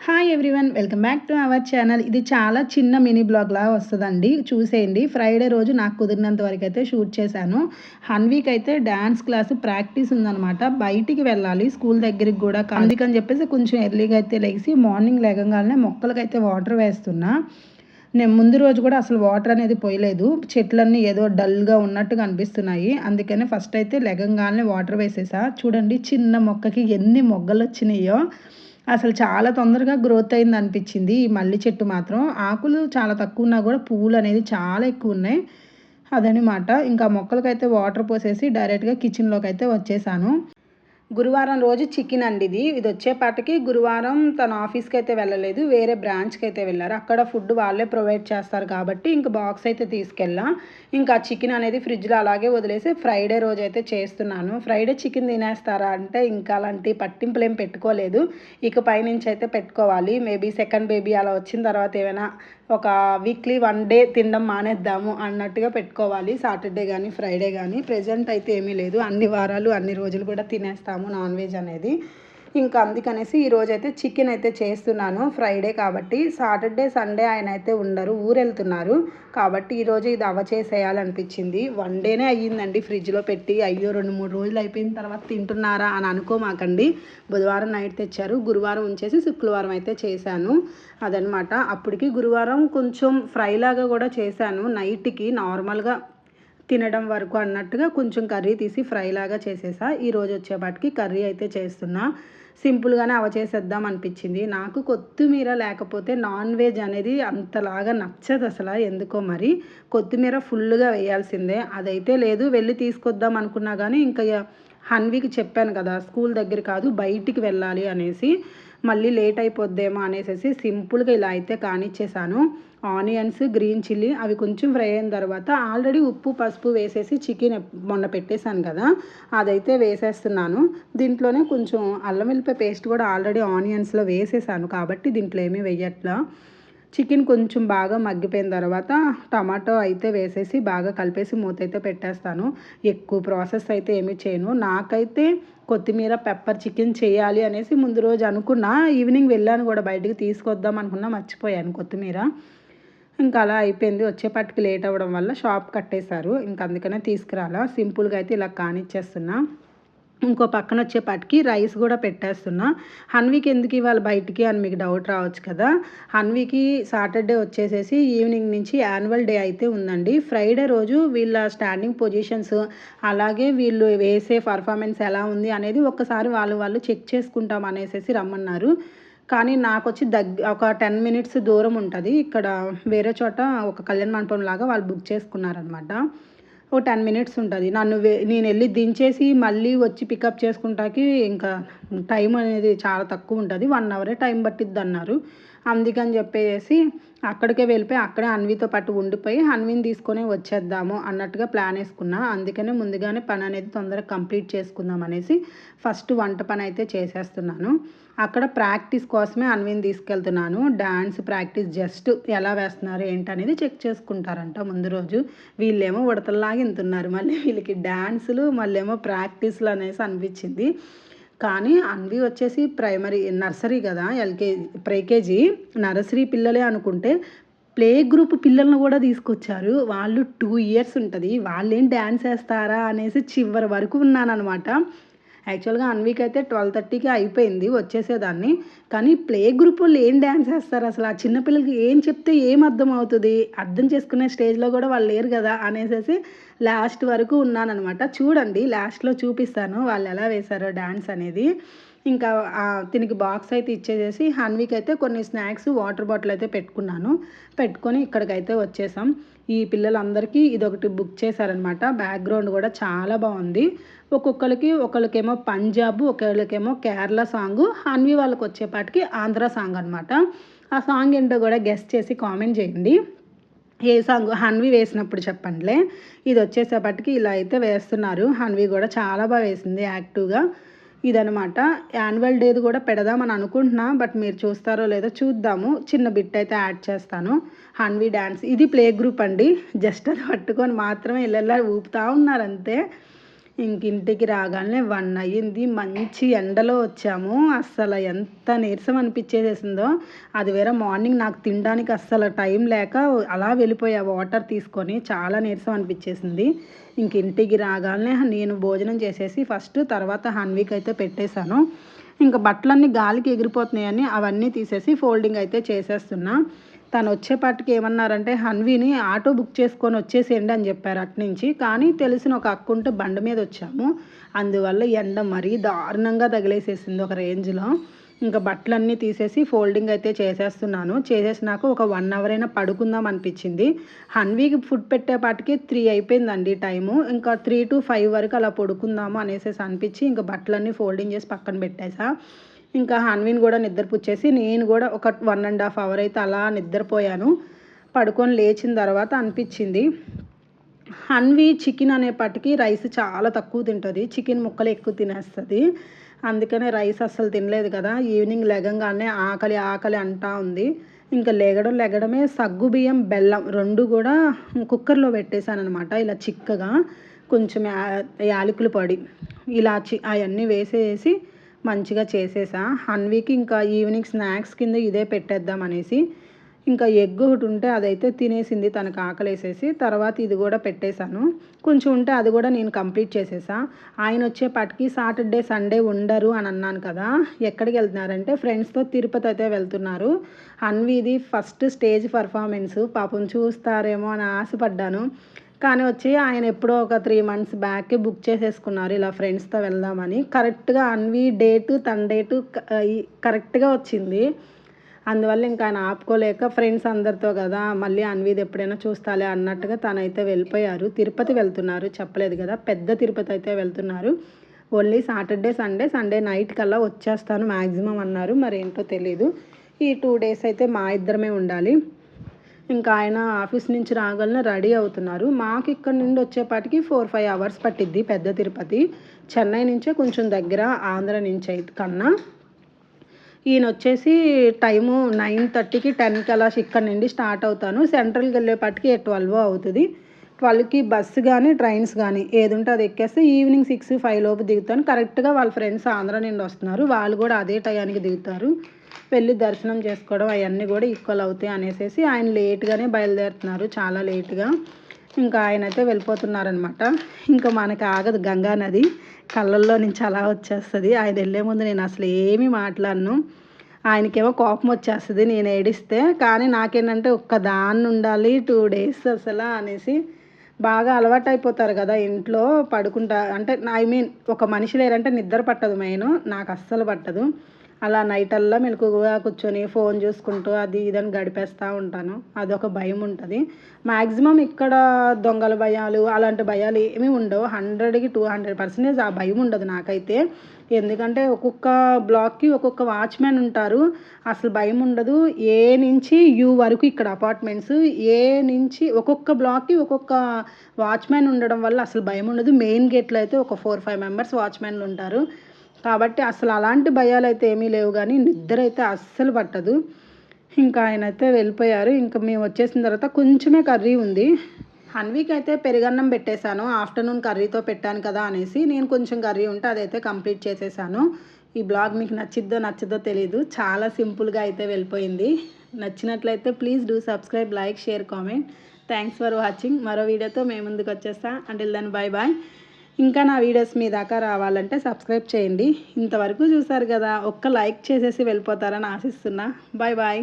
Hi everyone, welcome back to our channel. ఇది చాలా చిన్న మినీ బ్లాగ్ లాగా వస్తుందండి, చూసేయండి. ఫ్రైడే రోజు నాకు కుదిరినంత వరకు అయితే షూట్ చేశాను. హన్వీకి అయితే డ్యాన్స్ క్లాస్ ప్రాక్టీస్ ఉందనమాట. బయటికి వెళ్ళాలి స్కూల్ దగ్గరికి కూడా, అందుకని చెప్పేసి కొంచెం ఎర్లీగా అయితే లేచి మార్నింగ్ లేగంగానే మొక్కలకైతే వాటర్ వేస్తున్నా. నేను ముందు రోజు కూడా అసలు వాటర్ అనేది పోయలేదు, చెట్లన్నీ ఏదో డల్గా ఉన్నట్టుగా అనిపిస్తున్నాయి. అందుకనే ఫస్ట్ అయితే లెగంగానే వాటర్ వేసేసా. చూడండి చిన్న మొక్కకి ఎన్ని మొగ్గలు వచ్చినాయో. అసలు చాలా తొందరగా గ్రోత్ అయింది అనిపించింది ఈ మల్లి చెట్టు మాత్రం. ఆకులు చాలా తక్కువ ఉన్నా కూడా పువ్వులు అనేది చాలా ఎక్కువ ఉన్నాయి. అదనమాట. ఇంకా మొక్కలకైతే వాటర్ పోసేసి డైరెక్ట్గా కిచెన్లోకి అయితే వచ్చేసాను. గురువారం రోజు చికెన్ అండి. ఇది వచ్చేపాటికి గురువారం తన ఆఫీస్కి అయితే వెళ్ళలేదు, వేరే బ్రాంచ్కి అయితే వెళ్ళారు. అక్కడ ఫుడ్ వాళ్ళే ప్రొవైడ్ చేస్తారు కాబట్టి ఇంక బాక్స్ అయితే తీసుకెళ్ళా. ఇంకా చికెన్ అనేది ఫ్రిడ్జ్లో అలాగే వదిలేసి ఫ్రైడే రోజు అయితే చేస్తున్నాను. ఫ్రైడే చికెన్ తినేస్తారా అంటే ఇంకా అలాంటి పట్టింపులు ఏం పెట్టుకోలేదు. ఇక పైనుంచి అయితే పెట్టుకోవాలి. మేబీ సెకండ్ బేబీ అలా వచ్చిన తర్వాత ఏమైనా ఒక వీక్లీ 1 డే తినడం మానేద్దాము అన్నట్టుగా పెట్టుకోవాలి. సాటర్డే కానీ ఫ్రైడే కానీ. ప్రెజెంట్ అయితే ఏమీ లేదు, అన్ని వారాలు అన్ని రోజులు కూడా తినేస్తాము నాన్ వెజ్ అనేది. ఇంకా అందుకనేసి ఈరోజైతే చికెన్ అయితే చేస్తున్నాను. ఫ్రైడే కాబట్టి. సాటర్డే సండే ఆయన అయితే ఉండరు, ఊరు వెళ్తున్నారు కాబట్టి ఈరోజు ఇది చేసేయాలనిపించింది. 1 డేనే అయ్యిందండి ఫ్రిడ్జ్లో పెట్టి. అయ్యో 2-3 రోజులు అయిపోయిన తర్వాత తింటున్నారా అని అనుకోమాకండి. బుధవారం నైట్ తెచ్చారు, గురువారం ఉంచేసి శుక్రవారం అయితే చేశాను. అదనమాట. అప్పటికి గురువారం కొంచెం ఫ్రై లాగా కూడా చేశాను. నైట్కి నార్మల్గా తినడం వరకు అన్నట్టుగా కొంచెం కర్రీ తీసి ఫ్రై లాగా చేసేసా. ఈరోజు వచ్చేపాటికి కర్రీ అయితే చేస్తున్నా. సింపుల్గానే చేసేద్దాం అనిపించింది. నాకు కొత్తిమీర లేకపోతే నాన్ వెజ్ అనేది అంతలాగా నచ్చదు అసలు, ఎందుకో మరి. కొత్తిమీర ఫుల్గా వేయాల్సిందే. అదైతే లేదు, వెళ్ళి తీసుకొద్దాం అనుకున్నా కానీ ఇంకా హన్వీకి చెప్పాను కదా స్కూల్ దగ్గర కాదు బయటికి వెళ్ళాలి అనేసి, మళ్ళీ లేట్ అయిపోద్దేమో అనేసి సింపుల్గా ఇలా అయితే కానిచ్చేసాను. ఆనియన్స్, గ్రీన్ చిల్లీ అవి కొంచెం ఫ్రై అయిన తర్వాత ఆల్రెడీ ఉప్పు పసుపు వేసేసి చికెన్ మొన్న పెట్టేశాను కదా, అదైతే వేసేస్తున్నాను. దీంట్లోనే కొంచెం అల్లం వెల్లిపాయ పేస్ట్ కూడా ఆల్రెడీ ఆనియన్స్లో వేసేసాను కాబట్టి దీంట్లో ఏమీ వేయట్లా. చికెన్ కొంచెం బాగా మగ్గిపోయిన తర్వాత టమాటో అయితే వేసేసి బాగా కలిపేసి మూత అయితే పెట్టేస్తాను. ఎక్కువ ప్రాసెస్ అయితే ఏమీ చేయను. నాకైతే కొత్తిమీర పెప్పర్ చికెన్ చేయాలి అనేసి ముందు రోజు అనుకున్నా. ఈవినింగ్ వెళ్ళాను కూడా బయటికి తీసుకొద్దాం అనుకున్నా, మర్చిపోయాను కొత్తిమీర. ఇంకా అలా అయిపోయింది. వచ్చేపాటికి లేట్ అవ్వడం వల్ల షాప్ కట్టేశారు. ఇంకా అందుకనే తీసుకురాలా. సింపుల్గా అయితే ఇలా కానిచ్చేస్తున్నా. ఇంకో పక్కన వచ్చేపాటికి రైస్ కూడా పెట్టేస్తున్నా. హన్వీకి ఎందుకు ఇవాళ బయటికి అని మీకు డౌట్ రావచ్చు కదా. హన్వీకి సాటర్డే వచ్చేసేసి ఈవినింగ్ నుంచి యాన్యువల్ డే అయితే ఉందండి. ఫ్రైడే రోజు వీళ్ళ స్టాండింగ్ పొజిషన్స్ అలాగే వీళ్ళు వేసే పర్ఫార్మెన్స్ ఎలా ఉంది అనేది ఒక్కసారి వాళ్ళు చెక్ చేసుకుంటాం అనేసి రమ్మన్నారు. కానీ నాకు వచ్చి ఒక 10 మినిట్స్ దూరం ఉంటుంది. ఇక్కడ వేరే చోట ఒక కళ్యాణ మండపం లాగా వాళ్ళు బుక్ చేసుకున్నారనమాట. ఓ 10 మినిట్స్ ఉంటుంది. నేను వెళ్ళి దించేసి మళ్ళీ వచ్చి పికప్ చేసుకుంటాకి ఇంకా టైం అనేది చాలా తక్కువ ఉంటుంది. 1 అవరే టైం పట్టిద్ది అన్నారు. అందుకని చెప్పేసి అక్కడికే వెళ్ళిపోయి అక్కడే హన్వీతో పాటు ఉండిపోయి హన్వీని తీసుకొని వచ్చేద్దాము అన్నట్టుగా ప్లాన్ వేసుకున్నా. అందుకనే ముందుగానే పని అనేది తొందరగా కంప్లీట్ చేసుకుందాం అనేసి ఫస్ట్ వంట పని అయితే చేసేస్తున్నాను. అక్కడ ప్రాక్టీస్ కోసమే హన్వీని తీసుకెళ్తున్నాను. డాన్స్ ప్రాక్టీస్ జస్ట్ ఎలా వేస్తున్నారు ఏంటనేది చెక్ చేసుకుంటారంట ముందు రోజు. వీళ్ళేమో ఉడతల్లాగా ఇంతున్నారు, మళ్ళీ వీళ్ళకి డ్యాన్సులు మళ్ళీ ఏమో ప్రాక్టీస్లు అనేసి అనిపించింది. కానీ అన్వి వచ్చేసి నర్సరీ కదా, ప్రీకేజీ నర్సరీ పిల్లలే అనుకుంటే ప్లే గ్రూప్ పిల్లలను కూడా తీసుకొచ్చారు. వాళ్ళు 2 ఇయర్స్ ఉంటుంది, వాళ్ళేం డ్యాన్స్ వేస్తారా అనేసి చివరి వరకు ఉన్నానన్నమాట. యాక్చువల్గా అన్వీకి అయితే 12:30కి అయిపోయింది, వచ్చేసేదాన్ని. కానీ ప్లే గ్రూప్ వాళ్ళు ఏం డ్యాన్స్ వేస్తారు అసలు, ఆ చిన్నపిల్లలకి ఏం చెప్తే ఏం అర్థం అవుతుంది, అర్థం చేసుకునే స్టేజ్లో కూడా వాళ్ళు లేరు కదా అనేసి లాస్ట్ వరకు ఉన్నానన్నమాట. చూడండి లాస్ట్లో చూపిస్తాను వాళ్ళు ఎలా వేశారో డ్యాన్స్ అనేది. ఇంకా దీనికి బాక్స్ అయితే ఇచ్చేసేసి హన్వీకి అయితే కొన్ని స్నాక్స్ వాటర్ బాటిల్ అయితే పెట్టుకొని ఇక్కడికైతే వచ్చేసాం. ఈ పిల్లలందరికీ ఇదొకటి బుక్ చేశారనమాట. బ్యాక్గ్రౌండ్ కూడా చాలా బాగుంది. ఒకళ్ళకేమో పంజాబ్, ఒకళ్ళకేమో కేరళ సాంగ్, హన్వీ వాళ్ళకి వచ్చేపాటికి ఆంధ్ర సాంగ్ అనమాట. ఆ సాంగ్ ఏంటో కూడా గెస్ట్ చేసి కామెంట్ చేయండి. ఏ సాంగ్ హన్వీ వేసినప్పుడు చెప్పండిలే. ఇది వచ్చేసేపటికి ఇలా అయితే వేస్తున్నారు. హన్వీ కూడా చాలా బాగా వేసింది యాక్టివ్గా. ఇదనమాట. యాన్యువల్ డేది కూడా పెడదామని అనుకుంటున్నా, బట్ మీరు చూస్తారో లేదో చూద్దాము. చిన్న బిట్ అయితే యాడ్ చేస్తాను. హన్వీ డ్యాన్స్ ఇది ప్లే గ్రూప్ అండి. జస్ట్ అది పట్టుకొని మాత్రమే ఇలా ఊపుతూ ఉన్నారు అంతే. ఇంటికి రాగానే 1 అయ్యింది. మంచి ఎండలో వచ్చాము. అస్సలు ఎంత నీరసం అనిపించేసేసిందో. అది వేరే మార్నింగ్ నాకు తినడానికి అస్సలు టైం లేక అలా వెళ్ళిపోయా వాటర్ తీసుకొని. చాలా నీరసం అనిపించేసింది. ఇంటికి రాగానే నేను భోజనం చేసేసి ఫస్ట్ తర్వాత హన్వికి అయితే పెట్టేశాను. ఇంకా బట్టలన్నీ గాలికి ఎగిరిపోతున్నాయని అవన్నీ తీసేసి ఫోల్డింగ్ అయితే చేసేస్తున్నా. తను వచ్చేపాటికి ఏమన్నారంటే హన్విని ఆటో బుక్ చేసుకొని వచ్చేసేయండి అని చెప్పారు అటునుంచి. కానీ తెలిసిన ఒక అక్క ఉంటే బండి మీద వచ్చాము. అందువల్ల ఎండ మరీ దారుణంగా తగిలేసేసింది ఒక రేంజ్లో. ఇంకా బట్టలన్నీ తీసేసి ఫోల్డింగ్ అయితే చేసేస్తున్నాను. చేసేసినాక ఒక 1 అవర్ అయినా పడుకుందాం అనిపించింది. హన్వికి ఫుడ్ పెట్టేపాటికి 3 అయిపోయిందండి టైము. ఇంకా 3 to 5 వరకు అలా పడుకుందాము అనేసి అనిపించి ఇంకా బట్టలన్నీ ఫోల్డింగ్ చేసి పక్కన పెట్టేసా. ఇంకా హన్విని కూడా నిద్రపుచ్చేసి నేను కూడా ఒక 1.5 అవర్ అయితే అలా నిద్రపోయాను. పడుకొని లేచిన తర్వాత అనిపించింది హన్వి చికెన్ అనేపటికి రైస్ చాలా తక్కువ తింటుంది. చికెన్ ముక్కలు ఎక్కువ తినేస్తుంది. అందుకనే రైస్ అస్సలు తినలేదు కదా. ఈవినింగ్ లెగంగానే ఆకలి ఆకలి అంటా ఉంది. ఇంకా లెగడమే సగ్గు బియ్యం బెల్లం 2 కూడా కుక్కర్లో పెట్టేశాను అనమాట. ఇలా చిక్కగా కొంచెం యాలకుల పొడి ఇలాచి అవన్నీ వేసేసి మంచిగా చేసేసా. హన్వికి ఇంకా ఈవినింగ్ స్నాక్స్ కింద ఇదే పెట్టేద్దాం అనేసి. ఇంకా ఎగ్ ఒకటి ఉంటే అదైతే తినేసింది తనకు ఆకలేసేసి. తర్వాత ఇది కూడా పెట్టేశాను. కొంచెం ఉంటే అది కూడా నేను కంప్లీట్ చేసేసా. ఆయన వచ్చేపాటికి సాటర్డే సండే ఉండరు అని అన్నాను కదా. ఎక్కడికి వెళ్తున్నారంటే ఫ్రెండ్స్తో తిరుపతి అయితే వెళ్తున్నారు. హన్విది ఫస్ట్ స్టేజ్ పర్ఫార్మెన్స్. పాపం చూస్తారేమో అని ఆశపడ్డాను. కానీ వచ్చి ఆయన ఎప్పుడో ఒక 3 months బ్యాక్ బుక్ చేసేసుకున్నారు ఇలా ఫ్రెండ్స్తో వెళ్దామని. కరెక్ట్గా హన్వి డేటు తన డేటు కరెక్ట్గా వచ్చింది. అందువల్ల ఇంకా ఆయన ఆపుకోలేక ఫ్రెండ్స్ అందరితో కదా మళ్ళీ హన్విది ఎప్పుడైనా చూస్తాలే అన్నట్టుగా తనైతే వెళ్ళిపోయారు. తిరుపతి వెళ్తున్నారు, చెప్పలేదు కదా, పెద్ద తిరుపతి అయితే వెళ్తున్నారు. ఓన్లీ సాటర్డే సండే నైట్ కల్లా వచ్చేస్తాను మ్యాక్సిమం అన్నారు. మరి ఏంటో తెలీదు. ఈ 2 days అయితే మా ఇద్దరమే ఉండాలి. ఇంకా ఆయన ఆఫీస్ నుంచి రాగానే రెడీ అవుతున్నారు. మాకు ఇక్కడ నుండి వచ్చేపాటికి 4-5 hours పట్టిద్ది పెద్ద తిరుపతి. చెన్నై నుంచే కొంచెం దగ్గర, ఆంధ్ర నుంచి అయితే కన్నా. ఈయన వచ్చేసి టైము 9:30కి 10కి అలా ఇక్కడ నుండి స్టార్ట్ అవుతాను. సెంట్రల్కి వెళ్ళేపాటికి 12 అవుతుంది. 12కి బస్సు కానీ ట్రైన్స్ కానీ ఏది ఉంటే అది ఎక్కేస్తే ఈవినింగ్ 6-5 లోపు దిగుతాను. కరెక్ట్గా వాళ్ళ ఫ్రెండ్స్ ఆంధ్ర నుండి వస్తున్నారు. వాళ్ళు కూడా అదే టయానికి దిగుతారు. వెళ్ళి దర్శనం చేసుకోవడం అవన్నీ కూడా ఈక్వల్ అవుతాయి అనేసి ఆయన లేట్గానే బయలుదేరుతున్నారు, చాలా లేట్గా. ఇంకా ఆయన అయితే వెళ్ళిపోతున్నారనమాట. ఇంకా మనకు ఆగదు గంగా నది, కళ్ళల్లో నుంచి అలా వచ్చేస్తుంది. ఆయన వెళ్ళే ముందు నేను అసలు ఏమీ మాట్లాడను. ఆయనకేమో కోపం వచ్చేస్తుంది నేను ఏడిస్తే. కానీ నాకేంటంటే ఒక్క దాన్ని ఉండాలి 2 days అసలు అనేసి. బాగా అలవాటు అయిపోతారు కదా ఇంట్లో పడుకుంటా అంటే ఒక మనిషి లేరంటే నిద్ర పట్టదు. మెయిన్ నాకు అస్సలు పట్టదు. అలా నైటల్లా మెలకువగా కూర్చొని ఫోన్ చూసుకుంటూ అది ఇదని గడిపేస్తూ ఉంటాను. అదొక భయం ఉంటుంది. మ్యాక్సిమం ఇక్కడ దొంగల భయాలు అలాంటి భయాలు ఏమీ ఉండవు. 100కి 200% ఆ భయం ఉండదు నాకైతే. ఎందుకంటే ఒక్కొక్క బ్లాక్కి ఒక్కొక్క వాచ్మెన్ ఉంటారు. అసలు భయం ఉండదు. ఏ నుంచి యూ వరకు ఇక్కడ అపార్ట్మెంట్స్ ఏ నుంచి ఒక్కొక్క బ్లాక్కి ఒక్కొక్క వాచ్మెన్ ఉండడం వల్ల అసలు భయం ఉండదు. మెయిన్ గేట్లో అయితే ఒక 4-5 members వాచ్మెన్లు ఉంటారు. కాబట్టి అసలు అలాంటి భయాలు అయితే ఏమీ లేవు. కానీ నిద్ర అయితే అస్సలు పట్టదు. ఇంకా ఆయన అయితే వెళ్ళిపోయారు. ఇంకా మేము వచ్చేసిన తర్వాత కొంచెమే కర్రీ ఉంది. హన్వికి అయితే పెరుగన్నం పెట్టేశాను. ఆఫ్టర్నూన్ కర్రీతో పెట్టాను కదా అనేసి నేను కొంచెం కర్రీ ఉంటే అదైతే కంప్లీట్ చేసేసాను. ఈ బ్లాగ్ మీకు నచ్చదో తెలీదు. చాలా సింపుల్గా అయితే వెళ్ళిపోయింది. నచ్చినట్లయితే please do subscribe, like, share, comment. Thanks for watching. మరో వీడియోతో మేము ముందుకు వచ్చేస్తా. Until then bye bye. ఇంకా నా వీడియోస్ మీ దాకా రావాలంటే సబ్స్క్రైబ్ చేయండి. ఇంతవరకు చూసారు కదా, ఒక్క లైక్ చేసేసి వెళ్ళిపోతారని ఆశిస్తున్నా. Bye bye.